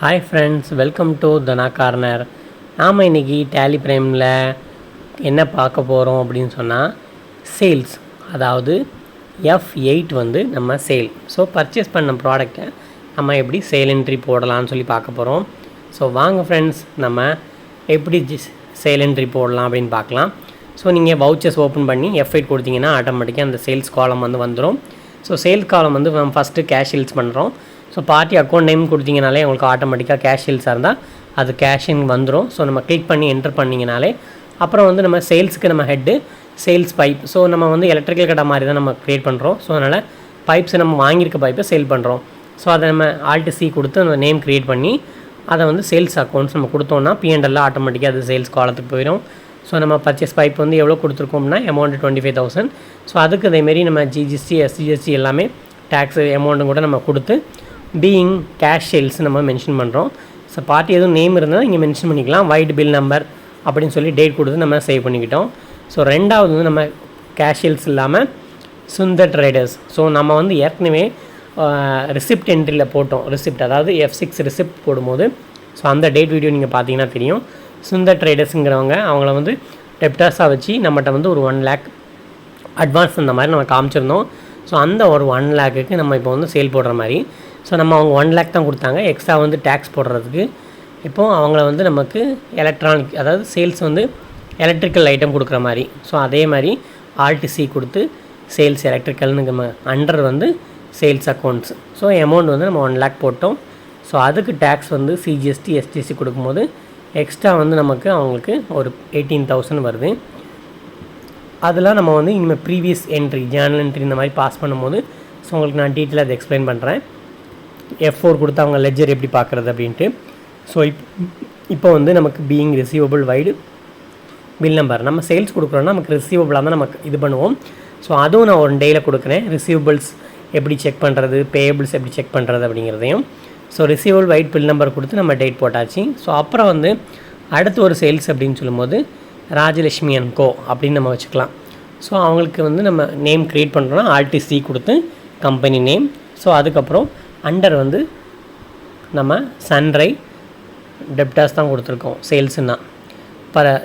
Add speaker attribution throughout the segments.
Speaker 1: Hi friends, welcome to Dhana corner. நாம் இன்றைக்கி tally ப்ரைமில் என்ன பார்க்க போகிறோம் அப்படின்னு சொன்னால் சேல்ஸ், அதாவது F8 வந்து நம்ம சேல். ஸோ பர்ச்சேஸ் பண்ண ப்ராடக்டை நம்ம எப்படி சேல் என்ட்ரி போடலான்னு சொல்லி பார்க்க போகிறோம். ஸோ வாங்க ஃப்ரெண்ட்ஸ், நம்ம எப்படி சேல் என்ட்ரி போடலாம் அப்படின்னு பார்க்கலாம். ஸோ நீங்கள் வவுச்சர்ஸ் ஓப்பன் பண்ணி F8 கொடுத்தீங்கன்னா ஆட்டோமேட்டிக்காக அந்த சேல்ஸ் காலம் வந்து வந்துடும். ஸோ சேல்ஸ் காலம் வந்து நம்ம ஃபஸ்ட்டு கேஷ் சேல்ஸ் பண்ணுறோம். ஸோ பார்ட்டி அக்கௌண்ட் நேம் கொடுத்தீங்கனாலே உங்களுக்கு ஆட்டோமேட்டிக்காக கேஷ் சேல்ஸாக இருந்தால் அது கேஷின் வந்துடும். ஸோ நம்ம கிளிக் பண்ணி என்டர் பண்ணிங்கனாலே அப்புறம் வந்து நம்ம சேல்ஸுக்கு நம்ம ஹெட்டு சேல்ஸ் பைப். ஸோ நம்ம வந்து எலக்ட்ரிக்கல் கடை மாதிரி தான் நம்ம க்ரியேட் பண்ணுறோம். ஸோ அதனால் பைப்ஸ் நம்ம வாங்கியிருக்க பைப்பை சேல் பண்ணுறோம். ஸோ அதை நம்ம ஆல்ட்-C கொடுத்து அந்த நேம் க்ரியேட் பண்ணி அதை வந்து சேல்ஸ் அக்கௌண்ட்ஸ் நம்ம கொடுத்தோம்னா P&L ஆட்டோமேட்டிக்காக அது சேல்ஸ் காலத்துக்கு போயிடும். ஸோ நம்ம பர்ச்சேஸ் பைப் வந்து எவ்வளோ கொடுத்துருக்கோம்னா அமௌண்ட் 25,000. ஸோ அதுக்கு அதேமாரி நம்ம GST SGST எல்லாமே டேக்ஸு அமௌண்ட்டும் கூட நம்ம கொடுத்து பீயிங் கேஷ் சேல்ஸ் நம்ம மென்ஷன் பண்ணுறோம். ஸோ பார்ட்டி எதுவும் நேம் இருந்தால் இங்கே மென்ஷன் பண்ணிக்கலாம். வைட் பில் நம்பர் அப்படின்னு சொல்லி டேட் கொடுத்து நம்ம சேவ் பண்ணிக்கிட்டோம். ஸோ ரெண்டாவது வந்து நம்ம கேஷ் சேல்ஸ் இல்லாமல் சுந்தர் ட்ரேடர்ஸ். ஸோ நம்ம வந்து ஏற்கனவே ரிசிப்ட் என்ட்ரியில் போட்டோம். ரிசிப்ட் அதாவது F6 ரிசிப்ட் போடும்போது ஸோ அந்த டேட் வீடியோ நீங்கள் பார்த்தீங்கன்னா தெரியும். சுந்தர் ட்ரேடர்ஸுங்கிறவங்க அவங்கள வந்து டெப்டாஸாக வச்சு நம்மகிட்ட வந்து ஒரு 1 lakh அட்வான்ஸ் அந்த மாதிரி நம்ம காமிச்சிருந்தோம். ஸோ அந்த ஒரு 1 lakhக்கு நம்ம இப்போ வந்து சேல் போடுற மாதிரி. ஸோ நம்ம அவங்க 1 lakh தான் கொடுத்தாங்க. எக்ஸ்ட்ரா வந்து டேக்ஸ் போடுறதுக்கு இப்போது அவங்கள வந்து நமக்கு எலக்ட்ரானிக், அதாவது சேல்ஸ் வந்து எலக்ட்ரிக்கல் ஐட்டம் கொடுக்குற மாதிரி. ஸோ அதே மாதிரி ஆல்ட்-C கொடுத்து சேல்ஸ் எலக்ட்ரிக்கல்னு நம்ம அண்டர் வந்து சேல்ஸ் அக்கௌண்ட்ஸ். ஸோ அமௌண்ட் வந்து நம்ம 1 lakh போட்டோம். ஸோ அதுக்கு டேக்ஸ் வந்து CGST SGST கொடுக்கும்போது எக்ஸ்ட்ரா வந்து நமக்கு அவங்களுக்கு ஒரு 18,000 வருது. அதெல்லாம் நம்ம வந்து இனிமேல் ப்ரீவியஸ் என்ட்ரி ஜேர்னல் என்ட்ரி இந்த மாதிரி பாஸ் பண்ணும்போது ஸோ உங்களுக்கு நான் டீட்டெயிலாக அதை எக்ஸ்பிளைன் பண்ணுறேன். F4 கொடுத்து அவங்க லெஜர் எப்படி பார்க்குறது அப்படின்ட்டு. ஸோ இப்போ வந்து நமக்கு being receivable wide bill number நம்ம சேல்ஸ் கொடுக்குறோன்னா நமக்கு ரிசீவபிளாக தான் நமக்கு இது பண்ணுவோம். ஸோ அதுவும் நான் ஒரு டேயில் கொடுக்குறேன். ரிசீவபிள்ஸ் எப்படி செக் பண்ணுறது, பேயபிள்ஸ் எப்படி செக் பண்ணுறது அப்படிங்கிறதையும். So receivable white bill number கொடுத்து நம்ம டேட் போட்டாச்சு. ஸோ அப்புறம் வந்து அடுத்து ஒரு சேல்ஸ் அப்படின்னு சொல்லும்போது ராஜலட்சுமி அண்ட் கோ அப்படின்னு நம்ம வச்சுக்கலாம். ஸோ அவங்களுக்கு வந்து நம்ம நேம் க்ரியேட் பண்ணுறோன்னா ஆல்ட்-C கொடுத்து கம்பெனி நேம். ஸோ அதுக்கப்புறம் அண்டர் வந்து நம்ம சன்ரை டெப்டாஸ் தான் கொடுத்துருக்கோம் சேல்ஸுன்னா.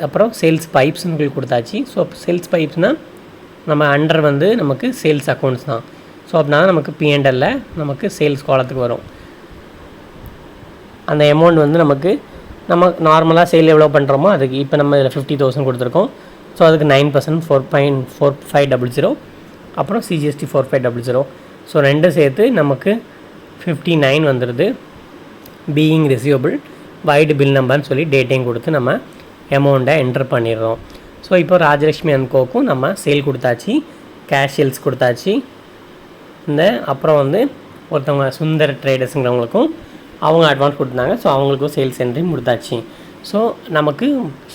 Speaker 1: அப்புறம் சேல்ஸ் பைப்ஸ்னு உங்களுக்கு கொடுத்தாச்சு. ஸோ சேல்ஸ் பைப்ஸ்னால் நம்ம அண்டர் வந்து நமக்கு சேல்ஸ் அக்கௌண்ட்ஸ் தான். ஸோ அப்படின்னா நமக்கு P&L நமக்கு சேல்ஸ் காலத்துக்கு வரும். அந்த அமௌண்ட் வந்து நமக்கு நம்ம நார்மலாக சேல் எவ்வளோ பண்ணுறோமோ அதுக்கு இப்போ நம்ம இதில் 50,000 கொடுத்துருக்கோம். ஸோ அதுக்கு 9% 4.4500, அப்புறம் CGST 4500. ஸோ ரெண்டும் சேர்த்து நமக்கு 59 வந்துடுது. பீயிங் ரிசீவபிள் வைடு பில் நம்பர்னு சொல்லி டேட்டையும் கொடுத்து நம்ம அமௌண்ட்டை என்டர் பண்ணிடுறோம். ஸோ இப்போ ராஜலட்சுமி அண்ட் கோக்கும் நம்ம சேல் கொடுத்தாச்சு, கேஷ் சேல்ஸ் கொடுத்தாச்சு. அப்புறம் வந்து ஒருத்தவங்க சுந்தர் ட்ரேடர்ஸுங்கிறவங்களுக்கும் அவங்க அட்வான்ஸ் கொடுத்தாங்க. ஸோ அவங்களுக்கும் சேல்ஸ் என்ட்ரி முடித்தாச்சு. ஸோ நமக்கு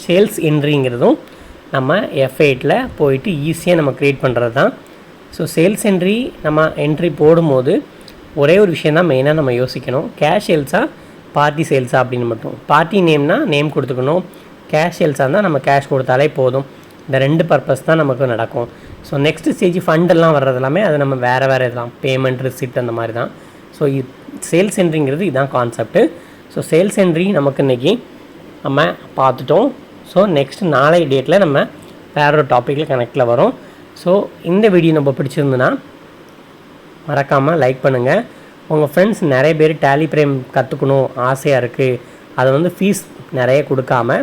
Speaker 1: சேல்ஸ் என்ட்ரிங்கிறதும் நம்ம F8 போயிட்டு ஈஸியாக நம்ம க்ரியேட் பண்ணுறது தான். ஸோ சேல்ஸ் என்ட்ரி நம்ம என்ட்ரி போடும்போது ஒரே ஒரு விஷயம் தான் மெயினாக நம்ம யோசிக்கணும். கேஷ் சேல்ஸாக பார்ட்டி சேல்ஸா அப்படின்னு மட்டும். பார்ட்டி நேம்னா நேம் கொடுத்துக்கணும். கேஷ் சேல்ஸாக இருந்தால் நம்ம கேஷ் கொடுத்தாலே போதும். இந்த 2 பர்பஸ் தான் நமக்கு நடக்கும். ஸோ நெக்ஸ்ட் ஸ்டேஜ் ஃபண்டெல்லாம் வர்றது எல்லாமே அது நம்ம வேறு இதெல்லாம் பேமெண்ட் ரிசிப்ட் அந்த மாதிரி தான். ஸோ சேல்ஸ் என்ட்ரிங்கிறது இதுதான் கான்செப்ட்டு. ஸோ சேல்ஸ் என்ட்ரி நமக்கு இன்றைக்கி நம்ம பார்த்துட்டோம். ஸோ நெக்ஸ்ட் நாளைய டேட்டில் நம்ம வேற ஒரு டாப்பிக்கில் கனெக்டில் வரும். ஸோ இந்த வீடியோ நம்ம பிடிச்சிருந்துன்னா மறக்காமல் லைக் பண்ணுங்கள். உங்கள் ஃப்ரெண்ட்ஸ் நிறைய பேர் டேலி ப்ரைம் கற்றுக்கணும் ஆசையாக இருக்குது, அதை வந்து ஃபீஸ் நிறைய கொடுக்காம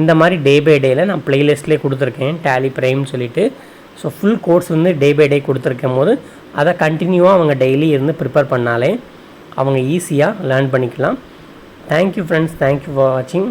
Speaker 1: இந்த மாதிரி டே பை டேயில் நான் ப்ளேலிஸ்ட்லேயே கொடுத்துருக்கேன் டேலி ப்ரைம்னு சொல்லிவிட்டு. ஸோ ஃபுல் கோர்ஸ் வந்து டே பை டே கொடுத்துருக்கும் போது அதை கண்டினியூவாக அவங்க டெய்லி இருந்து ப்ரிப்பேர் பண்ணாலே அவங்க ஈஸியாக லேர்ன் பண்ணிக்கலாம். தேங்க்யூ ஃப்ரெண்ட்ஸ், தேங்க்யூ ஃபார் வாட்சிங்.